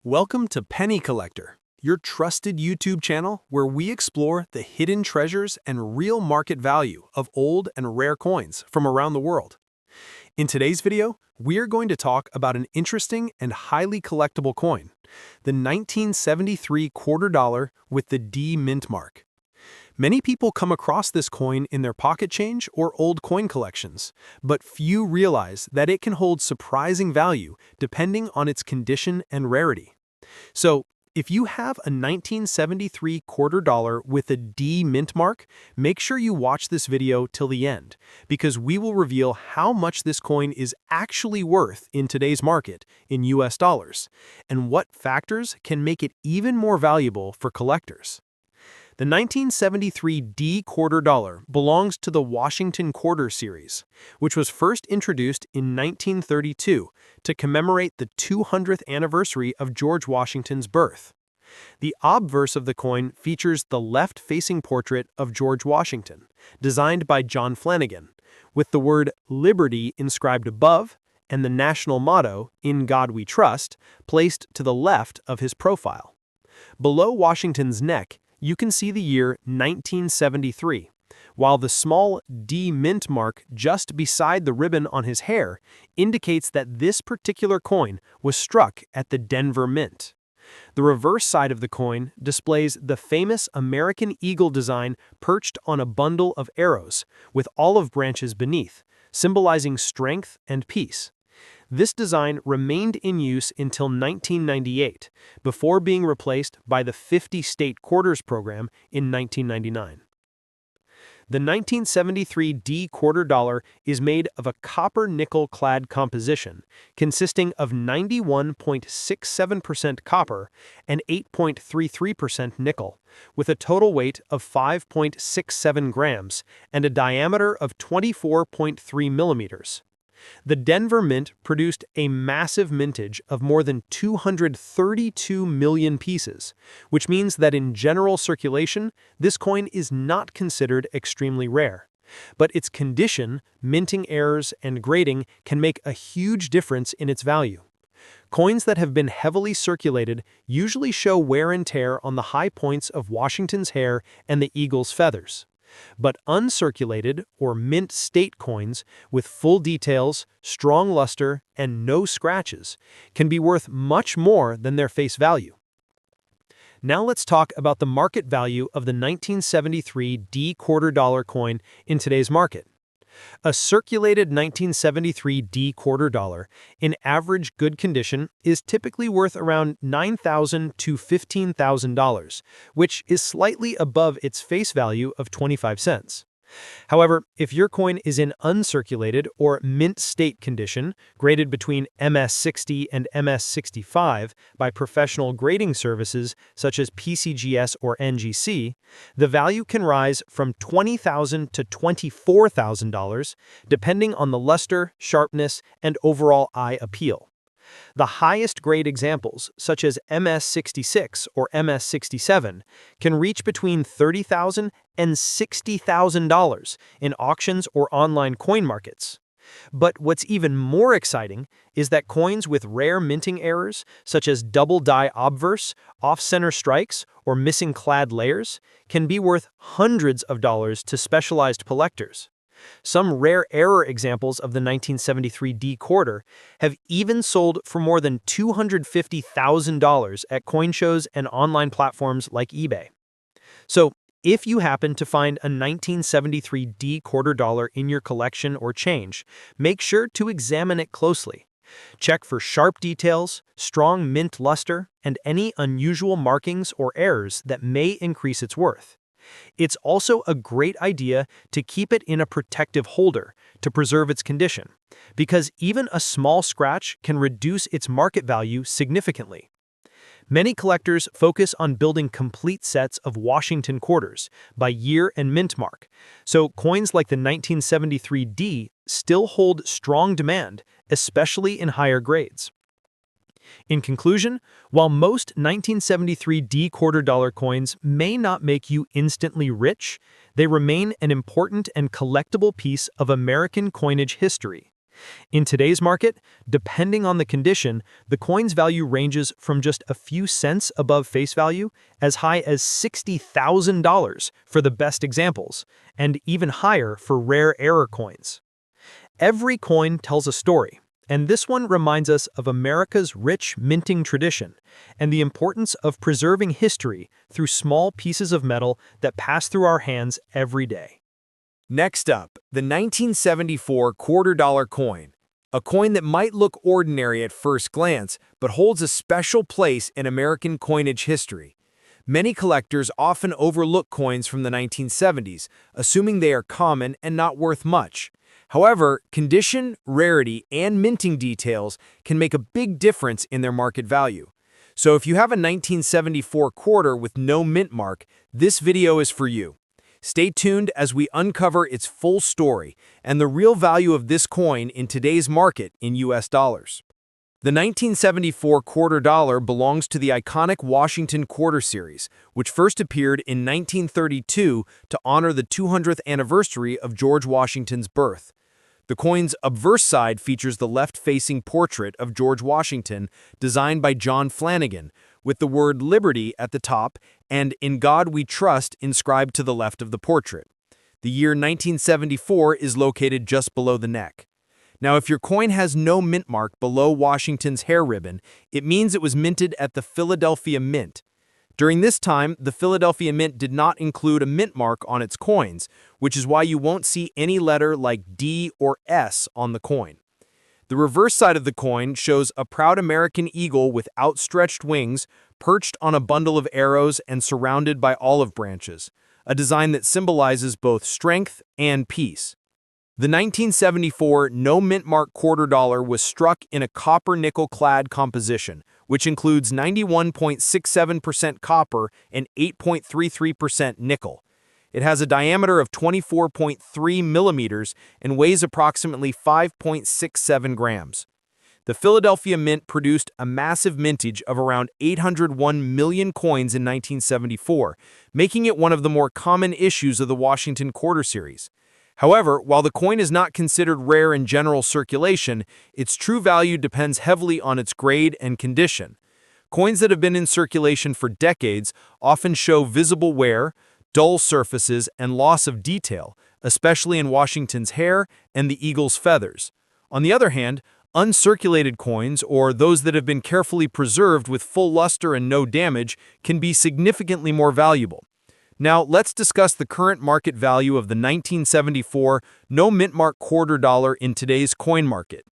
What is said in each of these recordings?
Welcome to Penny Collector, your trusted YouTube channel where we explore the hidden treasures and real market value of old and rare coins from around the world. In today's video, we are going to talk about an interesting and highly collectible coin, the 1973 quarter dollar with the D mint mark. Many people come across this coin in their pocket change or old coin collections, but few realize that it can hold surprising value depending on its condition and rarity. So, if you have a 1973 quarter dollar with a D mint mark, make sure you watch this video till the end, because we will reveal how much this coin is actually worth in today's market in US dollars, and what factors can make it even more valuable for collectors. The 1973 D quarter dollar belongs to the Washington Quarter series, which was first introduced in 1932 to commemorate the 200th anniversary of George Washington's birth. The obverse of the coin features the left-facing portrait of George Washington, designed by John Flanagan, with the word Liberty inscribed above and the national motto, "In God We Trust," placed to the left of his profile. Below Washington's neck, you can see the year 1973, while the small D mint mark just beside the ribbon on his hair indicates that this particular coin was struck at the Denver Mint. The reverse side of the coin displays the famous American eagle design perched on a bundle of arrows, with olive branches beneath, symbolizing strength and peace. This design remained in use until 1998, before being replaced by the 50-state quarters program in 1999. The 1973 D quarter dollar is made of a copper-nickel-clad composition, consisting of 91.67% copper and 8.33% nickel, with a total weight of 5.67 grams and a diameter of 24.3 millimeters. The Denver Mint produced a massive mintage of more than 232 million pieces, which means that in general circulation, this coin is not considered extremely rare. But its condition, minting errors, and grading can make a huge difference in its value. Coins that have been heavily circulated usually show wear and tear on the high points of Washington's hair and the eagle's feathers. But uncirculated or mint state coins with full details, strong luster, and no scratches can be worth much more than their face value. Now let's talk about the market value of the 1973 D quarter dollar coin in today's market. A circulated 1973 D quarter dollar in average good condition is typically worth around $9,000 to $15,000, which is slightly above its face value of 25 cents. However, if your coin is in uncirculated or mint state condition, graded between MS60 and MS65 by professional grading services such as PCGS or NGC, the value can rise from $20,000 to $24,000, depending on the luster, sharpness, and overall eye appeal. The highest grade examples, such as MS66 or MS67, can reach between $30,000 and $60,000 in auctions or online coin markets. But what's even more exciting is that coins with rare minting errors, such as double die obverse, off-center strikes, or missing clad layers, can be worth hundreds of dollars to specialized collectors. Some rare error examples of the 1973 D quarter have even sold for more than $250,000 at coin shows and online platforms like eBay. So, if you happen to find a 1973 D quarter dollar in your collection or change, make sure to examine it closely. Check for sharp details, strong mint luster, and any unusual markings or errors that may increase its worth. It's also a great idea to keep it in a protective holder to preserve its condition, because even a small scratch can reduce its market value significantly. Many collectors focus on building complete sets of Washington quarters by year and mint mark, so coins like the 1973 D still hold strong demand, especially in higher grades. In conclusion, while most 1973 D quarter dollar coins may not make you instantly rich, they remain an important and collectible piece of American coinage history. In today's market, depending on the condition, the coin's value ranges from just a few cents above face value as high as $60,000 for the best examples, and even higher for rare error coins. Every coin tells a story, and this one reminds us of America's rich minting tradition and the importance of preserving history through small pieces of metal that pass through our hands every day. Next up, the 1974 quarter-dollar coin, a coin that might look ordinary at first glance, but holds a special place in American coinage history. Many collectors often overlook coins from the 1970s, assuming they are common and not worth much. However, condition, rarity, and minting details can make a big difference in their market value. So if you have a 1974 quarter with no mint mark, this video is for you. Stay tuned as we uncover its full story and the real value of this coin in today's market in US dollars. The 1974 quarter dollar belongs to the iconic Washington Quarter Series, which first appeared in 1932 to honor the 200th anniversary of George Washington's birth. The coin's obverse side features the left-facing portrait of George Washington, designed by John Flanagan, with the word Liberty at the top and In God We Trust inscribed to the left of the portrait. The year 1974 is located just below the neck. Now, if your coin has no mint mark below Washington's hair ribbon, it means it was minted at the Philadelphia Mint. During this time, the Philadelphia Mint did not include a mint mark on its coins, which is why you won't see any letter like D or S on the coin. The reverse side of the coin shows a proud American eagle with outstretched wings, perched on a bundle of arrows and surrounded by olive branches, a design that symbolizes both strength and peace. The 1974 no mint mark quarter dollar was struck in a copper-nickel-clad composition, which includes 91.67% copper and 8.33% nickel. It has a diameter of 24.3 millimeters and weighs approximately 5.67 grams. The Philadelphia Mint produced a massive mintage of around 801 million coins in 1974, making it one of the more common issues of the Washington Quarter Series. However, while the coin is not considered rare in general circulation, its true value depends heavily on its grade and condition. Coins that have been in circulation for decades often show visible wear, dull surfaces, and loss of detail, especially in Washington's hair and the eagle's feathers. On the other hand, uncirculated coins, or those that have been carefully preserved with full luster and no damage, can be significantly more valuable. Now, let's discuss the current market value of the 1974 no mint mark quarter dollar in today's coin market.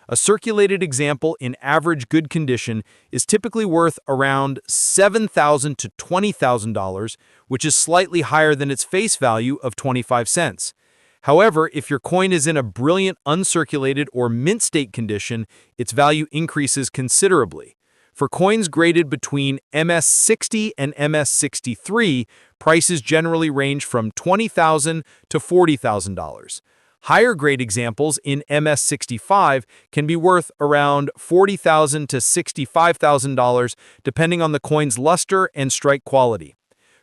A circulated example in average good condition is typically worth around $7,000 to $20,000, which is slightly higher than its face value of 25 cents. However, if your coin is in a brilliant uncirculated or mint state condition, its value increases considerably. For coins graded between MS60 and MS63, prices generally range from $20,000 to $40,000. Higher grade examples in MS65 can be worth around $40,000 to $65,000 depending on the coin's luster and strike quality.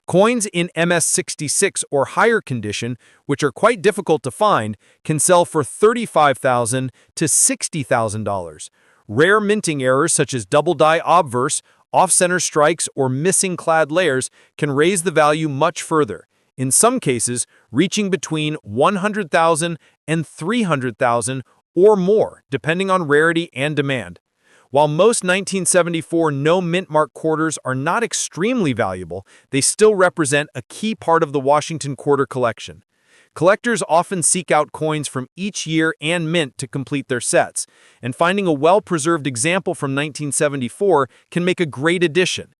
Coins in MS66 or higher condition, which are quite difficult to find, can sell for $35,000 to $60,000. Rare minting errors such as double-die obverse, off-center strikes, or missing clad layers can raise the value much further, in some cases reaching between $100,000 and $300,000 or more, depending on rarity and demand. While most 1974 no mint mark quarters are not extremely valuable, they still represent a key part of the Washington Quarter collection. Collectors often seek out coins from each year and mint to complete their sets, and finding a well-preserved example from 1974 can make a great addition.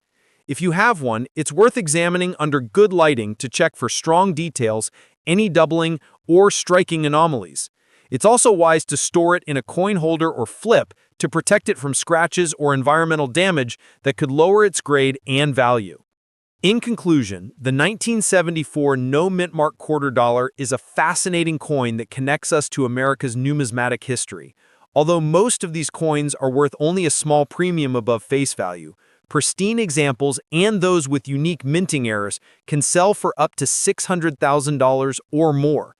If you have one, it's worth examining under good lighting to check for strong details, any doubling, or striking anomalies. It's also wise to store it in a coin holder or flip to protect it from scratches or environmental damage that could lower its grade and value. In conclusion, the 1974 no mint mark quarter dollar is a fascinating coin that connects us to America's numismatic history. Although most of these coins are worth only a small premium above face value, pristine examples and those with unique minting errors can sell for up to $600,000 or more.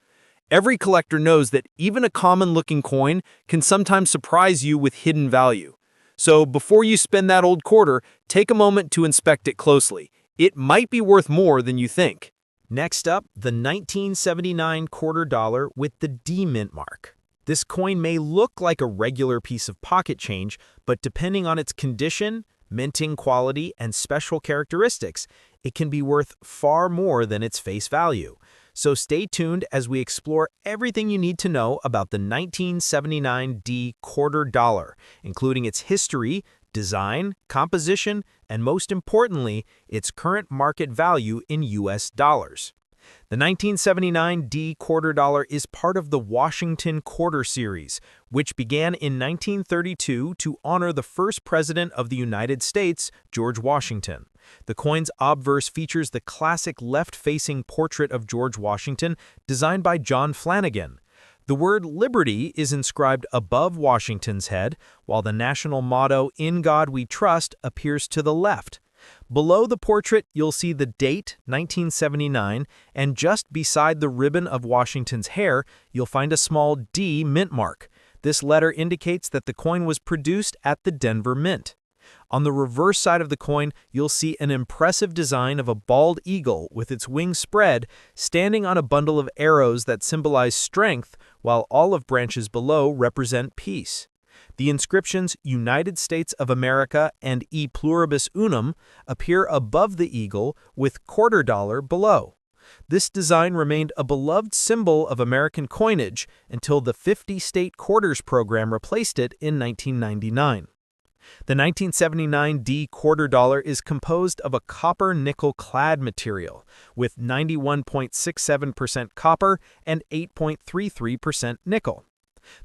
Every collector knows that even a common-looking coin can sometimes surprise you with hidden value. So before you spend that old quarter, take a moment to inspect it closely. It might be worth more than you think. Next up, the 1979 quarter dollar with the D mint mark. This coin may look like a regular piece of pocket change, but depending on its condition, minting quality, and special characteristics, it can be worth far more than its face value. So stay tuned as we explore everything you need to know about the 1979 D quarter dollar, including its history, design, composition, and most importantly, its current market value in US dollars. The 1979 D quarter dollar is part of the Washington Quarter Series, which began in 1932 to honor the first president of the United States, George Washington. The coin's obverse features the classic left-facing portrait of George Washington designed by John Flanagan. The word liberty is inscribed above Washington's head, while the national motto, "In God We Trust," appears to the left. Below the portrait, you'll see the date, 1979, and just beside the ribbon of Washington's hair, you'll find a small D mint mark. This letter indicates that the coin was produced at the Denver Mint. On the reverse side of the coin, you'll see an impressive design of a bald eagle with its wings spread, standing on a bundle of arrows that symbolize strength, while olive branches below represent peace. The inscriptions United States of America and E Pluribus Unum appear above the eagle with quarter dollar below. This design remained a beloved symbol of American coinage until the 50-state quarters program replaced it in 1999. The 1979 D quarter dollar is composed of a copper-nickel clad material with 91.67% copper and 8.33% nickel.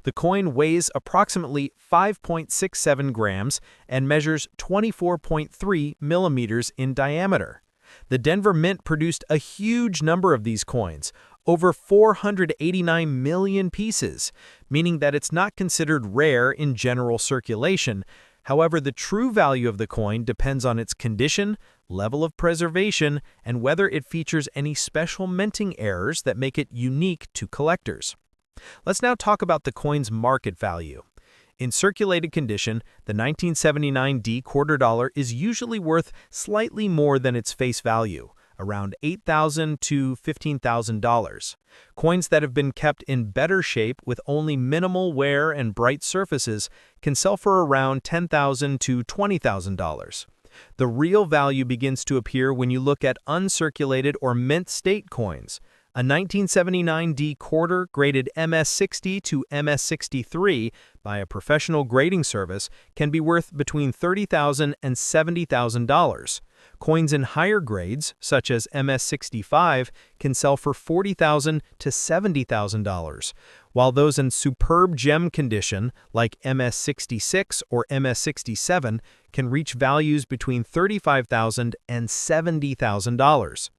The coin weighs approximately 5.67 grams and measures 24.3 millimeters in diameter. The Denver Mint produced a huge number of these coins, over 489 million pieces, meaning that it's not considered rare in general circulation. However, the true value of the coin depends on its condition, level of preservation, and whether it features any special minting errors that make it unique to collectors. Let's now talk about the coin's market value. In circulated condition, the 1979 D quarter dollar is usually worth slightly more than its face value, around $8,000 to $15,000. Coins that have been kept in better shape with only minimal wear and bright surfaces can sell for around $10,000 to $20,000. The real value begins to appear when you look at uncirculated or mint state coins. A 1979 D quarter graded MS60 to MS63 by a professional grading service can be worth between $30,000 and $70,000. Coins in higher grades, such as MS65, can sell for $40,000 to $70,000, while those in superb gem condition, like MS66 or MS67, can reach values between $35,000 and $70,000.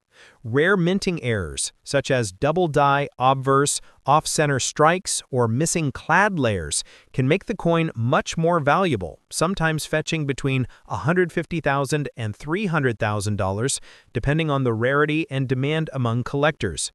Rare minting errors, such as double-die, obverse, off-center strikes, or missing clad layers, can make the coin much more valuable, sometimes fetching between $150,000 and $300,000, depending on the rarity and demand among collectors.